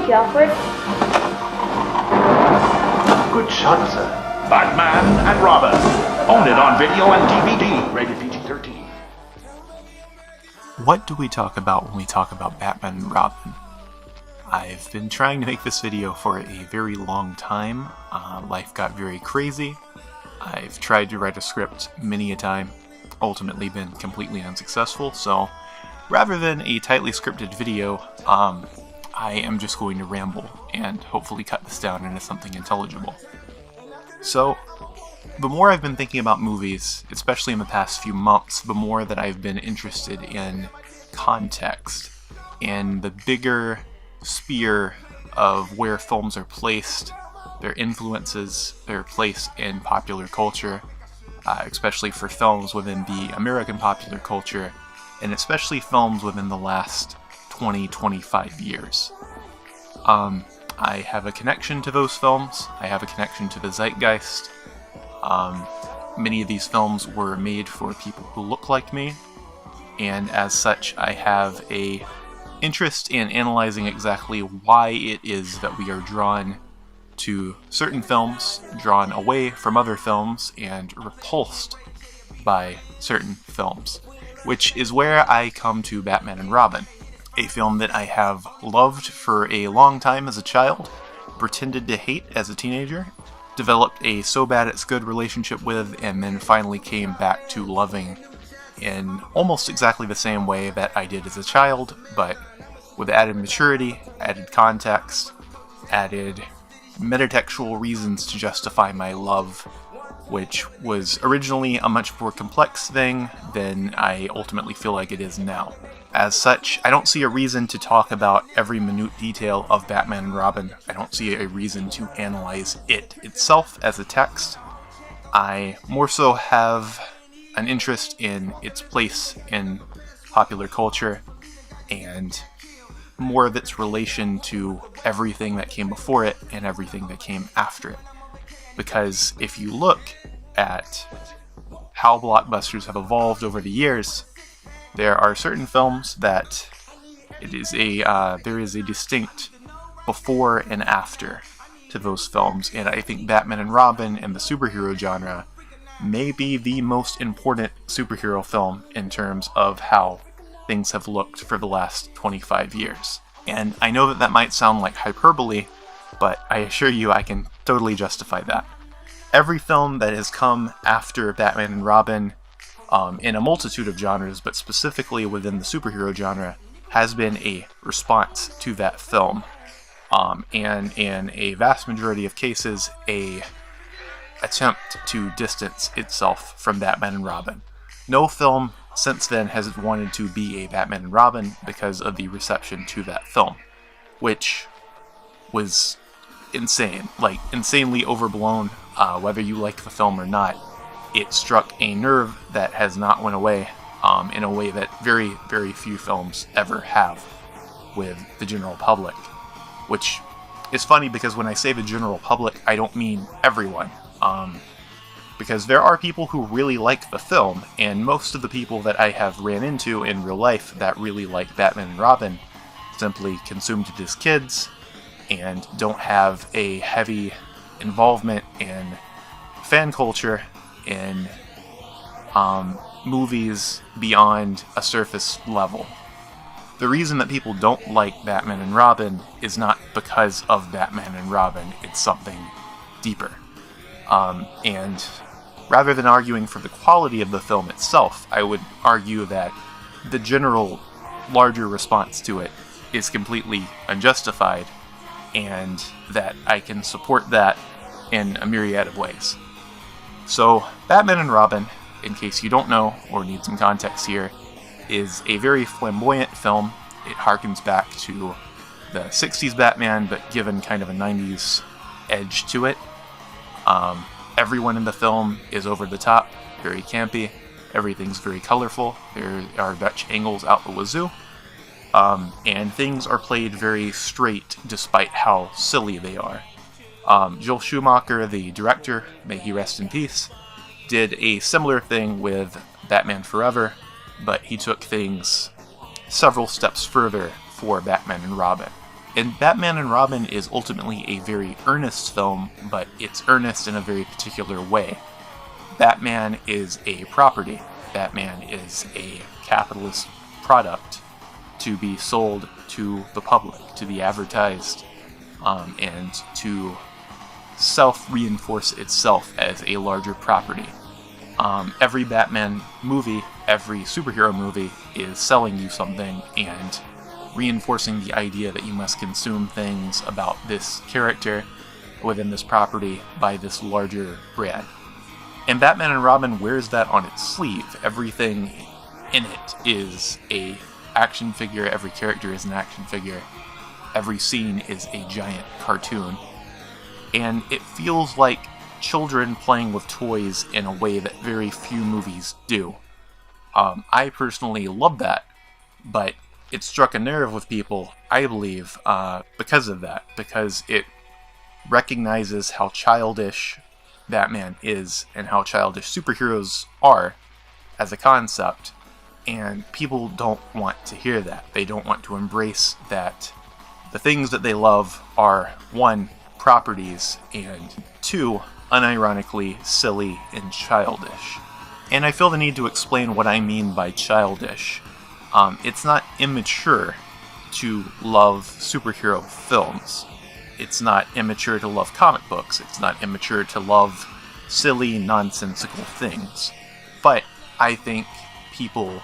Thank you, Alfred. Good shot, sir. Batman and Robin. Own it on video and DVD. Rated PG-13. What do we talk about when we talk about Batman and Robin? I've been trying to make this video for a very long time. Life got very crazy. I've tried to write a script many a time, ultimately been completely unsuccessful, so rather than a tightly scripted video, I am just going to ramble and hopefully cut this down into something intelligible. So, the more I've been thinking about movies, especially in the past few months, the more that I've been interested in context, in the bigger sphere of where films are placed, their influences, their place in popular culture, especially for films within the American popular culture, and especially films within the last 20-25 years. I have a connection to those films. I have a connection to the zeitgeist. Many of these films were made for people who look like me, and as such I have a interest in analyzing exactly why it is that we are drawn to certain films, drawn away from other films, and repulsed by certain films, which is where I come to Batman and Robin, a film that I have loved for a long time as a child, pretended to hate as a teenager, developed a so bad it's good relationship with, and then finally came back to loving in almost exactly the same way that I did as a child, but with added maturity, added context, added metatextual reasons to justify my love, which was originally a much more complex thing than I ultimately feel like it is now. As such, I don't see a reason to talk about every minute detail of Batman and Robin. I don't see a reason to analyze it itself as a text. I more so have an interest in its place in popular culture and more of its relation to everything that came before it and everything that came after it. Because if you look at how blockbusters have evolved over the years, there are certain films that there is a distinct before and after to those films, and I think Batman and Robin and the superhero genre may be the most important superhero film in terms of how things have looked for the last 25 years. And I know that that might sound like hyperbole, but I assure you I can totally justify that. Every film that has come after Batman and Robin, in a multitude of genres, but specifically within the superhero genre, has been a response to that film. And in a vast majority of cases, a attempt to distance itself from Batman and Robin. No film since then has wanted to be a Batman and Robin because of the reception to that film, which was insane, like insanely overblown. Whether you like the film or not, it struck a nerve that has not went away in a way that very, very few films ever have with the general public. Which is funny because when I say the general public, I don't mean everyone. Because there are people who really like the film, and most of the people that I have ran into in real life that really like Batman and Robin simply consumed it as kids and don't have a heavy involvement in fan culture, in movies beyond a surface level. The reason that people don't like Batman and Robin is not because of Batman and Robin, it's something deeper. And rather than arguing for the quality of the film itself, I would argue that the general larger response to it is completely unjustified, and that I can support that in a myriad of ways. So, Batman and Robin, in case you don't know or need some context here, is a very flamboyant film. It harkens back to the 60s Batman, but given kind of a 90s edge to it. Everyone in the film is over the top, very campy. Everything's very colorful. There are Dutch angles out the wazoo. And things are played very straight despite how silly they are. Joel Schumacher, the director, may he rest in peace, did a similar thing with Batman Forever, but he took things several steps further for Batman and Robin. And Batman and Robin is ultimately a very earnest film, but it's earnest in a very particular way. Batman is a property. Batman is a capitalist product to be sold to the public, to be advertised, and to self-reinforce itself as a larger property. Every Batman movie, every superhero movie is selling you something and reinforcing the idea that you must consume things about this character within this property by this larger brand. And Batman and Robin wears that on its sleeve. Everything in it is a action figure, every character is an action figure, every scene is a giant cartoon. And it feels like children playing with toys in a way that very few movies do. I personally love that, but it struck a nerve with people, I believe, because of that, because it recognizes how childish Batman is and how childish superheroes are as a concept, and people don't want to hear that. They don't want to embrace that the things that they love are, one, properties, and two, unironically silly and childish. And I feel the need to explain what I mean by childish. It's not immature to love superhero films. It's not immature to love comic books. It's not immature to love silly, nonsensical things. But I think people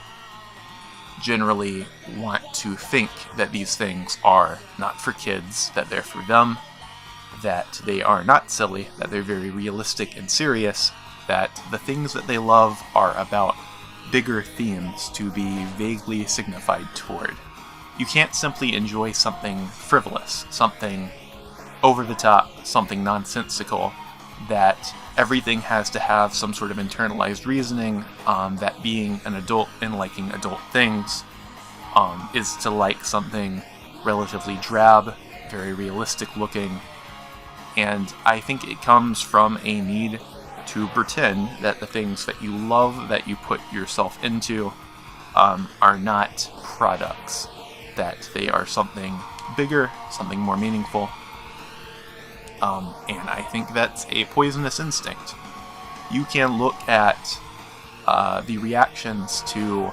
generally want to think that these things are not for kids, that they're for them, that they are not silly, that they're very realistic and serious, that the things that they love are about bigger themes to be vaguely signified toward. You can't simply enjoy something frivolous, something over the top, something nonsensical, that everything has to have some sort of internalized reasoning, that being an adult and liking adult things is to like something relatively drab, very realistic looking. And I think it comes from a need to pretend that the things that you love, that you put yourself into, are not products, that they are something bigger, something more meaningful. And I think that's a poisonous instinct. You can look at the reactions to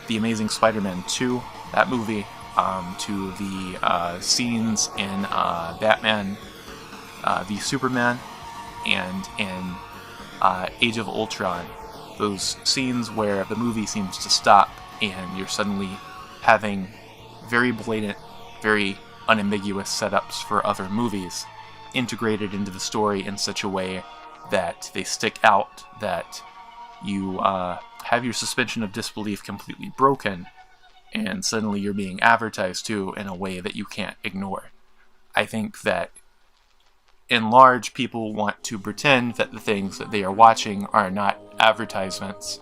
The Amazing Spider-Man 2, that movie, to the scenes in Batman v Superman, and in Age of Ultron, those scenes where the movie seems to stop and you're suddenly having very blatant, very unambiguous setups for other movies integrated into the story in such a way that they stick out, that you have your suspension of disbelief completely broken, and suddenly you're being advertised to in a way that you can't ignore. I think that in large, people want to pretend that the things that they are watching are not advertisements,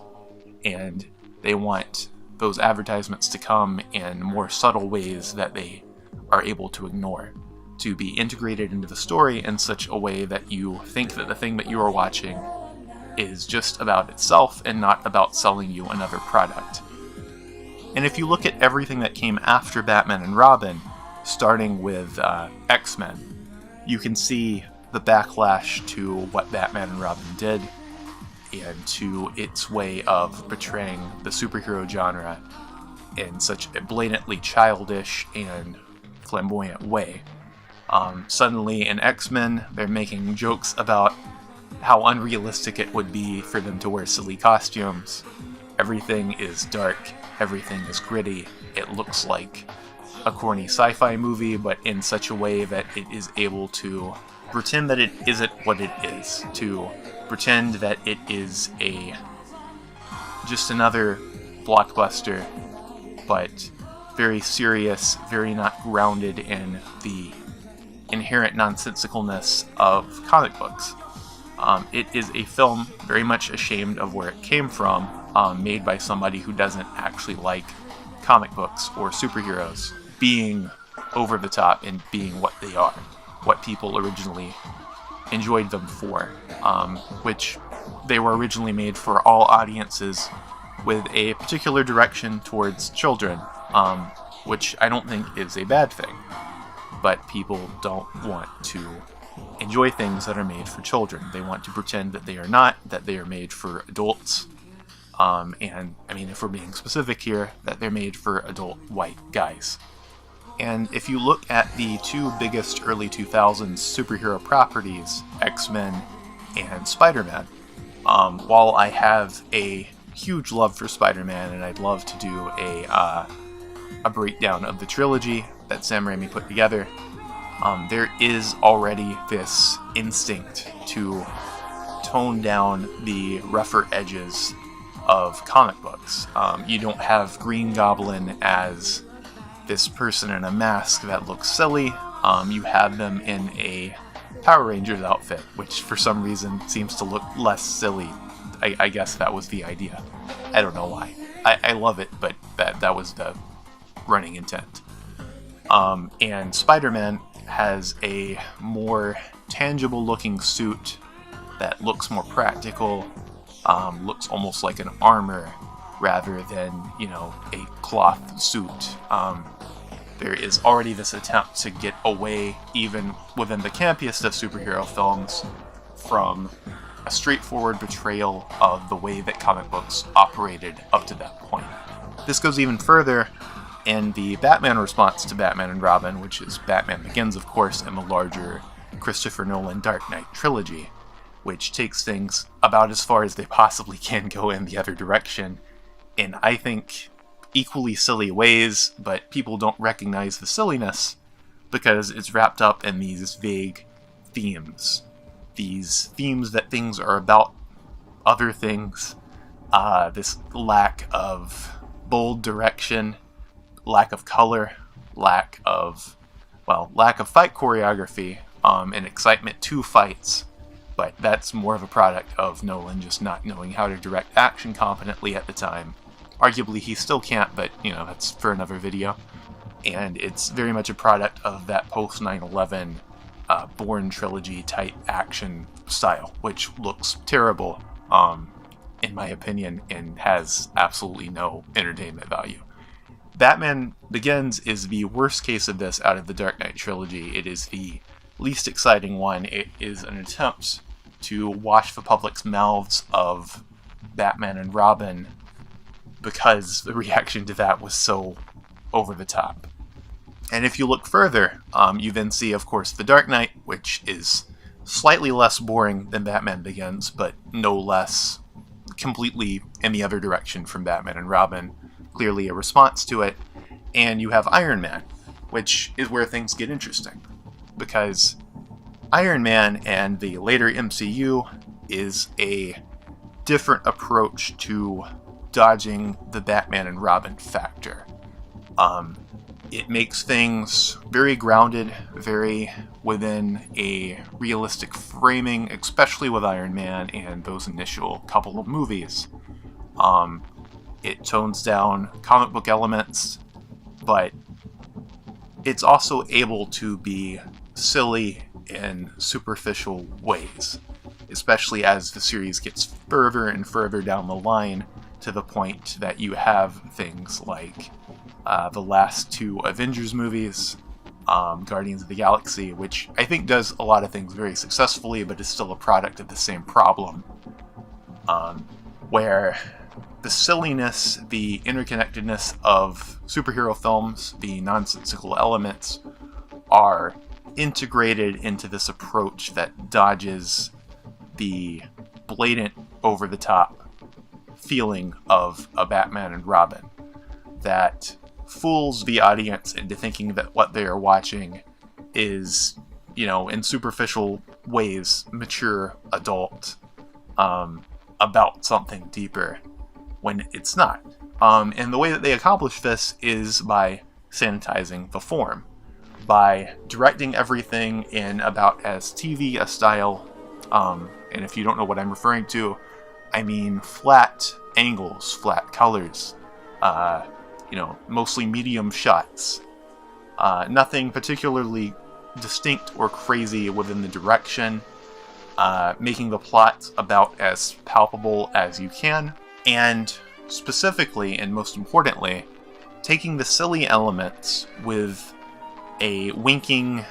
and they want those advertisements to come in more subtle ways that they are able to ignore, to be integrated into the story in such a way that you think that the thing that you are watching is just about itself and not about selling you another product. And if you look at everything that came after Batman and Robin, starting with X-Men, you can see the backlash to what Batman and Robin did and to its way of portraying the superhero genre in such a blatantly childish and flamboyant way. Suddenly in X-Men, they're making jokes about how unrealistic it would be for them to wear silly costumes. Everything is dark, everything is gritty, it looks like a corny sci-fi movie, but in such a way that it is able to pretend that it isn't what it is, to pretend that it is just another blockbuster, but very serious, very not grounded in the inherent nonsensicalness of comic books. It is a film very much ashamed of where it came from, made by somebody who doesn't actually like comic books or superheroes being over the top and being what they are, what people originally enjoyed them for, which they were originally made for all audiences with a particular direction towards children, which I don't think is a bad thing. but people don't want to enjoy things that are made for children. They want to pretend that they are not, that they are made for adults. And, I mean, if we're being specific here, that they're made for adult white guys. And if you look at the two biggest early 2000s superhero properties, X-Men and Spider-Man, while I have a huge love for Spider-Man, and I'd love to do a breakdown of the trilogy that Sam Raimi put together, there is already this instinct to tone down the rougher edges of comic books. You don't have Green Goblin as this person in a mask that looks silly. You have them in a Power Rangers outfit, which for some reason seems to look less silly. I guess that was the idea. I don't know why. I love it, but that was the running intent. And Spider-Man has a more tangible looking suit that looks more practical, looks almost like an armor rather than, a cloth suit. There is already this attempt to get away, even within the campiest of superhero films, from a straightforward portrayal of the way that comic books operated up to that point. This goes even further in the Batman response to Batman and Robin, which is Batman Begins, of course, and the larger Christopher Nolan Dark Knight trilogy, which takes things about as far as they possibly can go in the other direction, in, I think, equally silly ways, but people don't recognize the silliness because it's wrapped up in these vague themes. These themes that things are about other things, this lack of bold direction, lack of color, lack of fight choreography, and excitement to fights, but that's more of a product of Nolan just not knowing how to direct action competently at the time. Arguably he still can't, but that's for another video. And it's very much a product of that post 9/11 Bourne trilogy type action style, which looks terrible, in my opinion, and has absolutely no entertainment value. Batman Begins is the worst case of this out of the Dark Knight trilogy. It is the least exciting one. It is an attempt to wash the public's mouths of Batman and Robin because the reaction to that was so over the top. And if you look further, you then see, of course, The Dark Knight, which is slightly less boring than Batman Begins, but no less completely in the other direction from Batman and Robin, clearly a response to it. And you have Iron Man, which is where things get interesting, because Iron Man and the later MCU is a different approach to dodging the Batman and Robin factor. It makes things very grounded, very within a realistic framing, especially with Iron Man and those initial couple of movies. It tones down comic book elements, but it's also able to be silly in superficial ways, especially as the series gets further and further down the line, to the point that you have things like the last two Avengers movies, Guardians of the Galaxy, which I think does a lot of things very successfully, but is still a product of the same problem, where the silliness, the interconnectedness of superhero films, the nonsensical elements, are integrated into this approach that dodges the blatant, over-the-top feeling of a Batman and Robin, that fools the audience into thinking that what they are watching is, in superficial ways, mature adult, about something deeper, when it's not. And the way that they accomplish this is by sanitizing the form, by directing everything in about as TV a style, and if you don't know what I'm referring to, I mean flat angles, flat colors, mostly medium shots. Nothing particularly distinct or crazy within the direction, making the plot about as palpable as you can, and specifically, and most importantly, taking the silly elements with a winking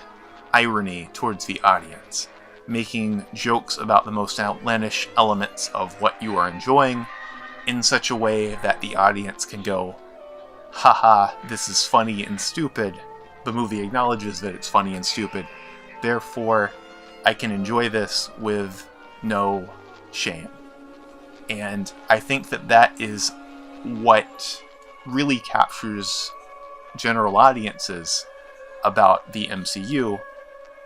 irony towards the audience, making jokes about the most outlandish elements of what you are enjoying in such a way that the audience can go, haha, this is funny and stupid. The movie acknowledges that it's funny and stupid. Therefore, I can enjoy this with no shame. And I think that that is what really captures general audiences about the MCU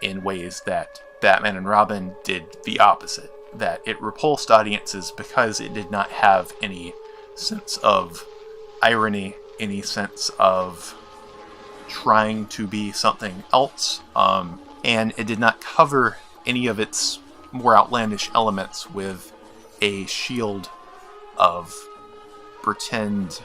in ways that Batman and Robin did the opposite. That it repulsed audiences because it did not have any sense of irony, any sense of trying to be something else, and it did not cover any of its more outlandish elements with a shield of pretend,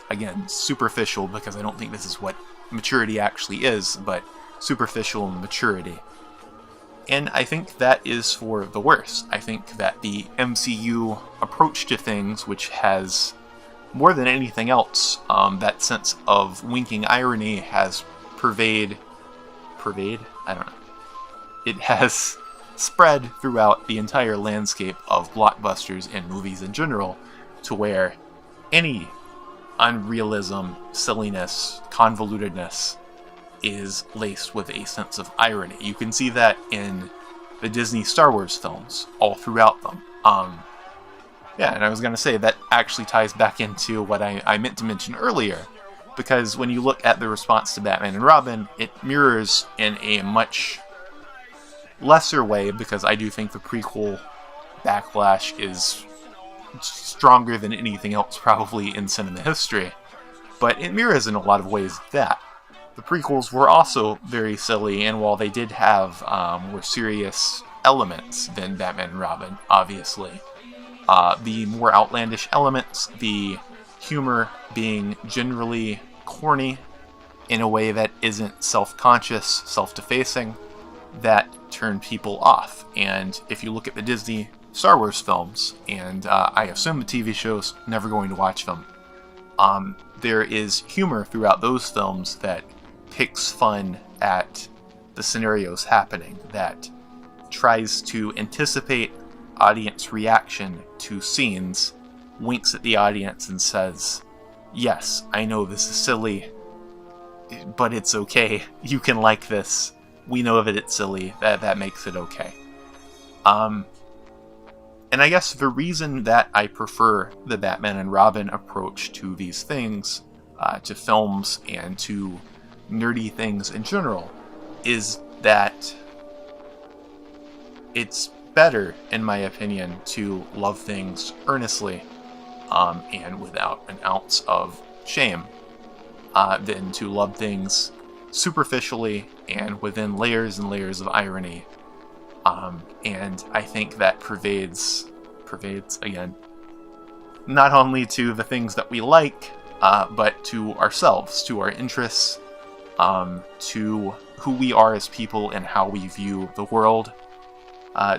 again, superficial, because I don't think this is what maturity actually is, but superficial maturity. And I think that is for the worse. I think that the MCU approach to things, which has, more than anything else, that sense of winking irony has pervade? I don't know. It has spread throughout the entire landscape of blockbusters and movies in general, to where any unrealism, silliness, convolutedness is laced with a sense of irony. You can see that in the Disney Star Wars films, all throughout them. Yeah, and I was going to say, that actually ties back into what I meant to mention earlier, because when you look at the response to Batman and Robin, it mirrors in a much lesser way, because I do think the prequel backlash is stronger than anything else probably in cinema history, but it mirrors in a lot of ways that the prequels were also very silly, and while they did have more serious elements than Batman and Robin, obviously, the more outlandish elements, the humor being generally corny in a way that isn't self-conscious, self-defacing, that turn people off. And if you look at the Disney Star Wars films, and I assume the TV show's never going to watch them, there is humor throughout those films that picks fun at the scenarios happening, that tries to anticipate audience reaction to scenes, winks at the audience and says, yes, I know this is silly, but it's okay. You can like this. We know that it's silly. That makes it okay. And I guess the reason that I prefer the Batman and Robin approach to these things, to films and to nerdy things in general, is that it's better, in my opinion, to love things earnestly and without an ounce of shame, than to love things superficially and within layers and layers of irony. And I think that pervades again, not only to the things that we like, but to ourselves, to our interests, to who we are as people and how we view the world,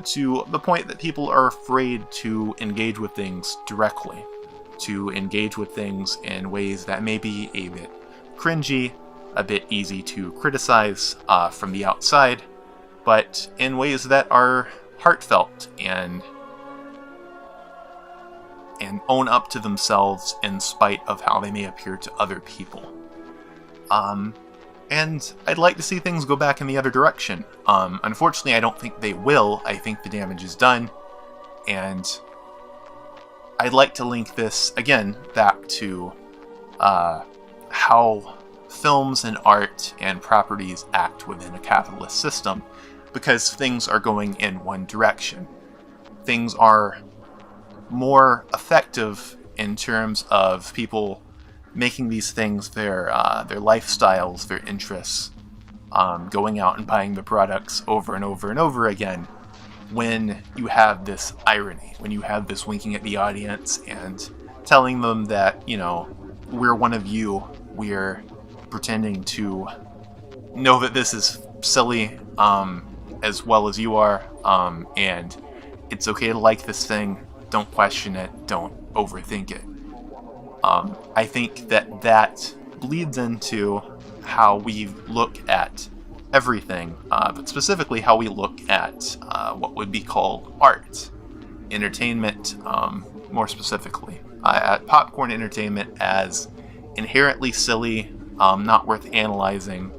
to the point that people are afraid to engage with things directly, to engage with things in ways that may be a bit cringy, a bit easy to criticize from the outside, but in ways that are heartfelt and own up to themselves in spite of how they may appear to other people. And I'd like to see things go back in the other direction. Unfortunately, I don't think they will. I think the damage is done. And I'd like to link this, again, back to how films and art and properties act within a capitalist system, because things are going in one direction. Things are more effective in terms of people making these things their lifestyles, their interests, going out and buying the products over and over and over again, when you have this irony, when you have this winking at the audience and telling them that, you know, we're one of you, we're pretending to know that this is silly as well as you are, and it's okay to like this thing, don't question it, don't overthink it. I think that bleeds into how we look at everything, but specifically how we look at what would be called art, entertainment, more specifically. At popcorn entertainment as inherently silly, not worth analyzing,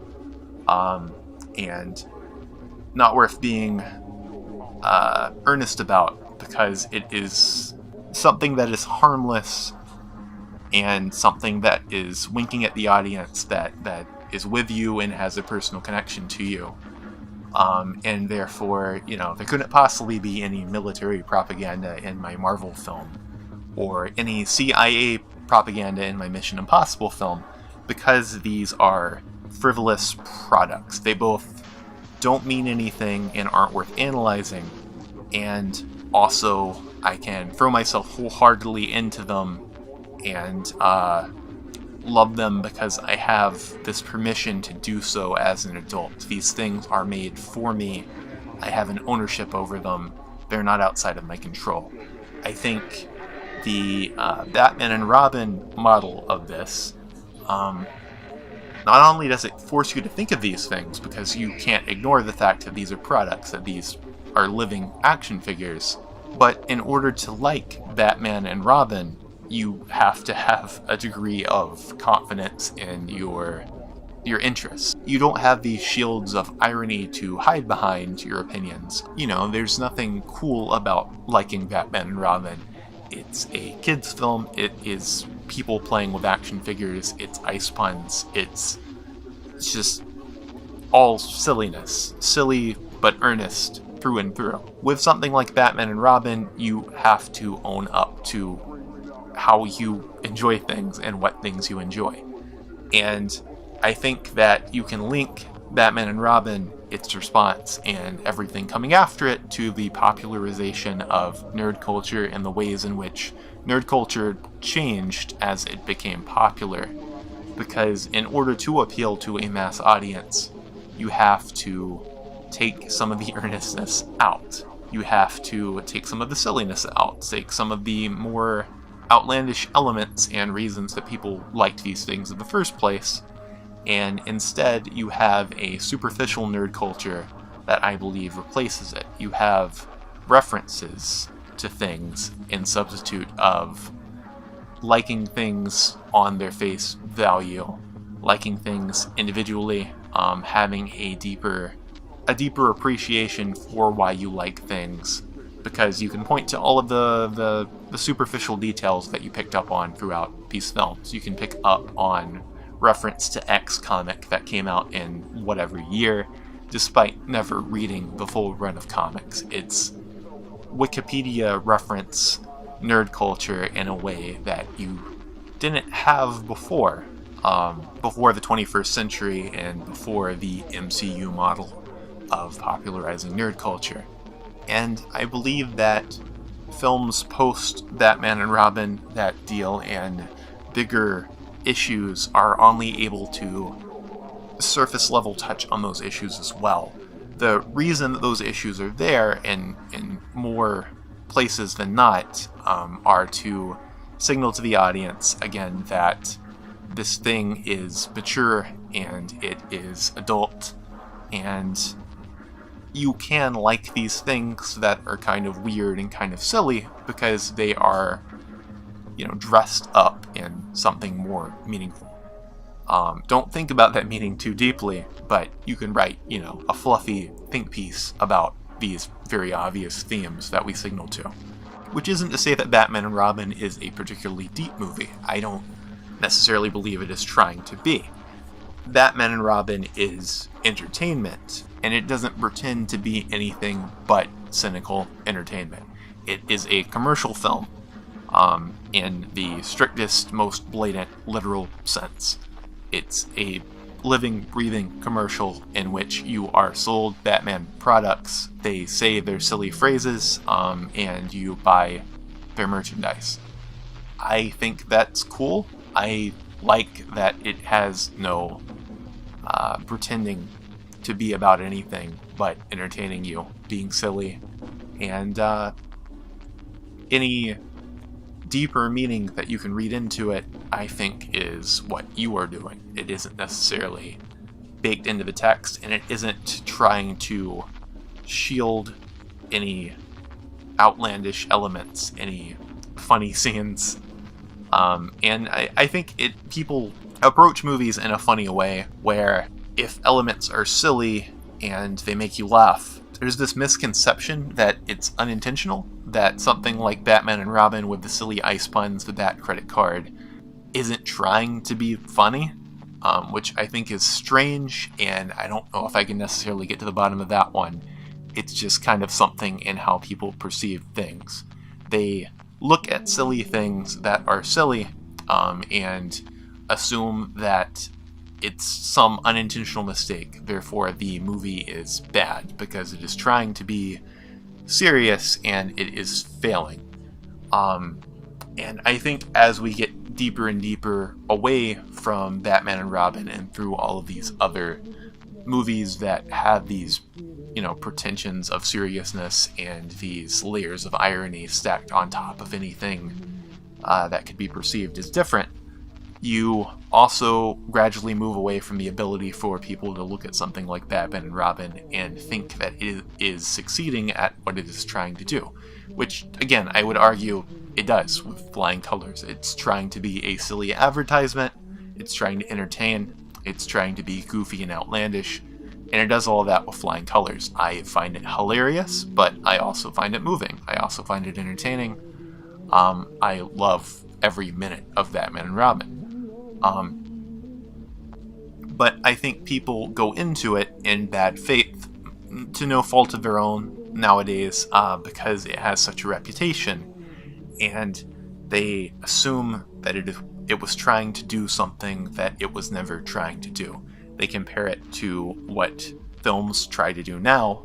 and not worth being earnest about, because it is something that is harmless and something that is winking at the audience that is with you and has a personal connection to you. And therefore, there couldn't possibly be any military propaganda in my Marvel film, or any CIA propaganda in my Mission Impossible film, because these are frivolous products. They both don't mean anything and aren't worth analyzing, and also I can throw myself wholeheartedly into them and love them because I have this permission to do so as an adult. These things are made for me. I have an ownership over them. They're not outside of my control. I think the Batman and Robin model of this, not only does it force you to think of these things, because you can't ignore the fact that these are products, that these are living action figures, but in order to like Batman and Robin, you have to have a degree of confidence in your interests. You don't have these shields of irony to hide behind your opinions. There's nothing cool about liking Batman and Robin. It's a kid's film. It is people playing with action figures. It's ice puns. It's just all silliness. Silly but earnest through and through. With something like Batman and Robin, you have to own up to how you enjoy things and what things you enjoy. And I think that you can link Batman and Robin, its response, and everything coming after it to the popularization of nerd culture and the ways in which nerd culture changed as it became popular. Because in order to appeal to a mass audience, you have to take some of the earnestness out. You have to take some of the silliness out, take some of the more outlandish elements and reasons that people liked these things in the first place, and instead you have a superficial nerd culture that I believe replaces it. You have references to things in substitute of liking things on their face value, liking things individually, having a deeper appreciation for why you like things, because you can point to all of the superficial details that you picked up on throughout these films. You can pick up on reference to X comic that came out in whatever year, despite never reading the full run of comics. It's Wikipedia reference nerd culture in a way that you didn't have before the 21st century and before the MCU model of popularizing nerd culture. And I believe that films post Batman and Robin that deal in bigger issues are only able to surface level touch on those issues as well. The reason that those issues are there in more places than not are to signal to the audience, again, that this thing is mature and it is adult, and you can like these things that are kind of weird and kind of silly because they are, dressed up in something more meaningful. Don't think about that meaning too deeply, but you can write, a fluffy think piece about these very obvious themes that we signal to. Which isn't to say that Batman and Robin is a particularly deep movie. I don't necessarily believe it is trying to be. Batman and Robin is entertainment, and it doesn't pretend to be anything but cynical entertainment. It is a commercial film, in the strictest, most blatant, literal sense. It's a living, breathing commercial in which you are sold Batman products. They say their silly phrases, and you buy their merchandise. I think that's cool. I like that it has no pretending to be about anything but entertaining you, being silly, and any deeper meaning that you can read into it, I think, is what you are doing. It isn't necessarily baked into the text, and it isn't trying to shield any outlandish elements, any funny scenes. And I think people approach movies in a funny way, where if elements are silly and they make you laugh, there's this misconception that it's unintentional, that something like Batman and Robin with the silly ice puns, the Bat credit card, isn't trying to be funny, which I think is strange, and I don't know if I can necessarily get to the bottom of that one. It's just kind of something in how people perceive things. They look at silly things that are silly, and assume that it's some unintentional mistake, therefore the movie is bad because it is trying to be serious and it is failing. And I think as we get deeper and deeper away from Batman and Robin and through all of these other movies that have these, pretensions of seriousness and these layers of irony stacked on top of anything that could be perceived as different, you also gradually move away from the ability for people to look at something like Batman and Robin and think that it is succeeding at what it is trying to do. Which, again, I would argue it does with flying colors. It's trying to be a silly advertisement, it's trying to entertain, it's trying to be goofy and outlandish, and it does all of that with flying colors. I find it hilarious, but I also find it moving. I also find it entertaining. I love every minute of Batman and Robin. But I think people go into it in bad faith, to no fault of their own nowadays, because it has such a reputation, and they assume that it was trying to do something that it was never trying to do. They compare it to what films try to do now,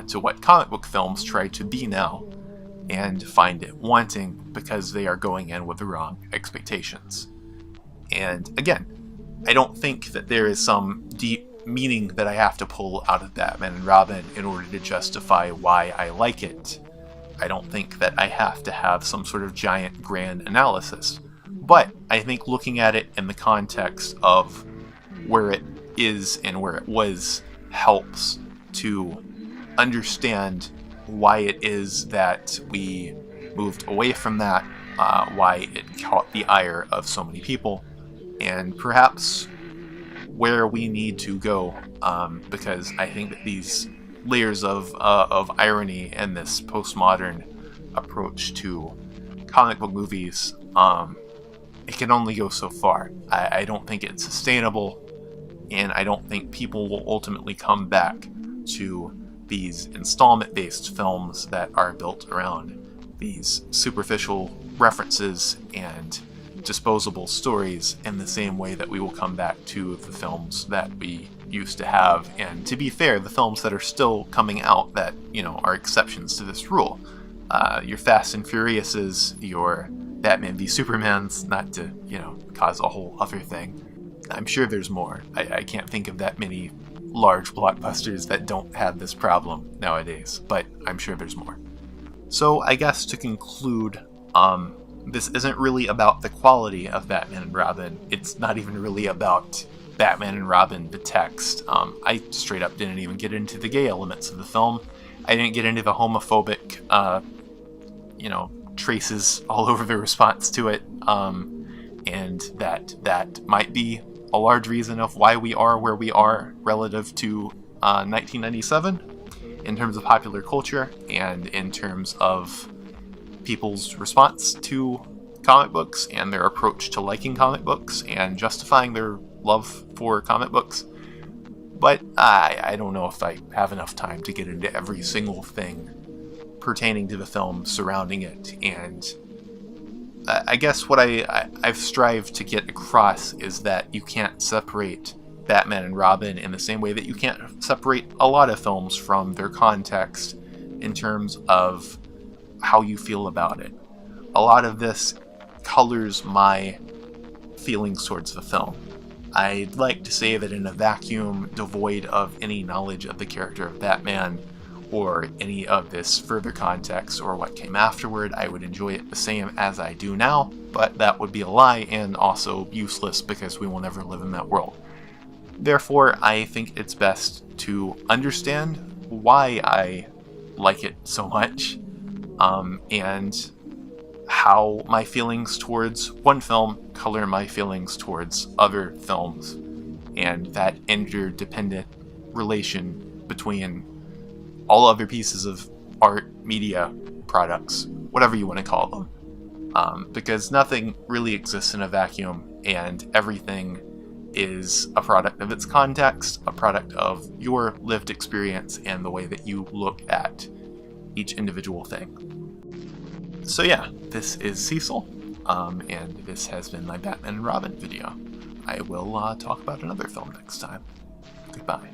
to what comic book films try to be now, and find it wanting because they are going in with the wrong expectations. And again, I don't think that there is some deep meaning that I have to pull out of Batman and Robin in order to justify why I like it. I don't think that I have to have some sort of giant grand analysis. But I think looking at it in the context of where it is and where it was helps to understand why it is that we moved away from that, why it caught the ire of so many people, and perhaps where we need to go, because I think that these layers of irony and this postmodern approach to comic book movies, it can only go so far. I don't think it's sustainable, and I don't think people will ultimately come back to these installment-based films that are built around these superficial references and disposable stories in the same way that we will come back to the films that we used to have. And to be fair, the films that are still coming out that, are exceptions to this rule. Your Fast and Furiouses, your Batman v Supermans, not to, cause a whole other thing. I'm sure there's more. I can't think of that many large blockbusters that don't have this problem nowadays, but I'm sure there's more. So I guess to conclude, this isn't really about the quality of Batman and Robin. It's not even really about Batman and Robin, the text. I straight up didn't even get into the gay elements of the film. I didn't get into the homophobic, traces all over the response to it. And that might be a large reason of why we are where we are relative to 1997 in terms of popular culture and in terms of people's response to comic books and their approach to liking comic books and justifying their love for comic books. But I don't know if I have enough time to get into every single thing pertaining to the film surrounding it. And I guess what I've strived to get across is that you can't separate Batman and Robin in the same way that you can't separate a lot of films from their context in terms of how you feel about it. A lot of this colors my feelings towards the film. I'd like to say that in a vacuum devoid of any knowledge of the character of Batman or any of this further context or what came afterward, I would enjoy it the same as I do now, but that would be a lie and also useless because we will never live in that world. Therefore, I think it's best to understand why I like it so much, and how my feelings towards one film color my feelings towards other films, and that interdependent relation between all other pieces of art, media, products, whatever you want to call them. Because nothing really exists in a vacuum, and everything is a product of its context, a product of your lived experience, and the way that you look at each individual thing. So yeah, this is Cecil, and this has been my Batman and Robin video. I will talk about another film next time. Goodbye.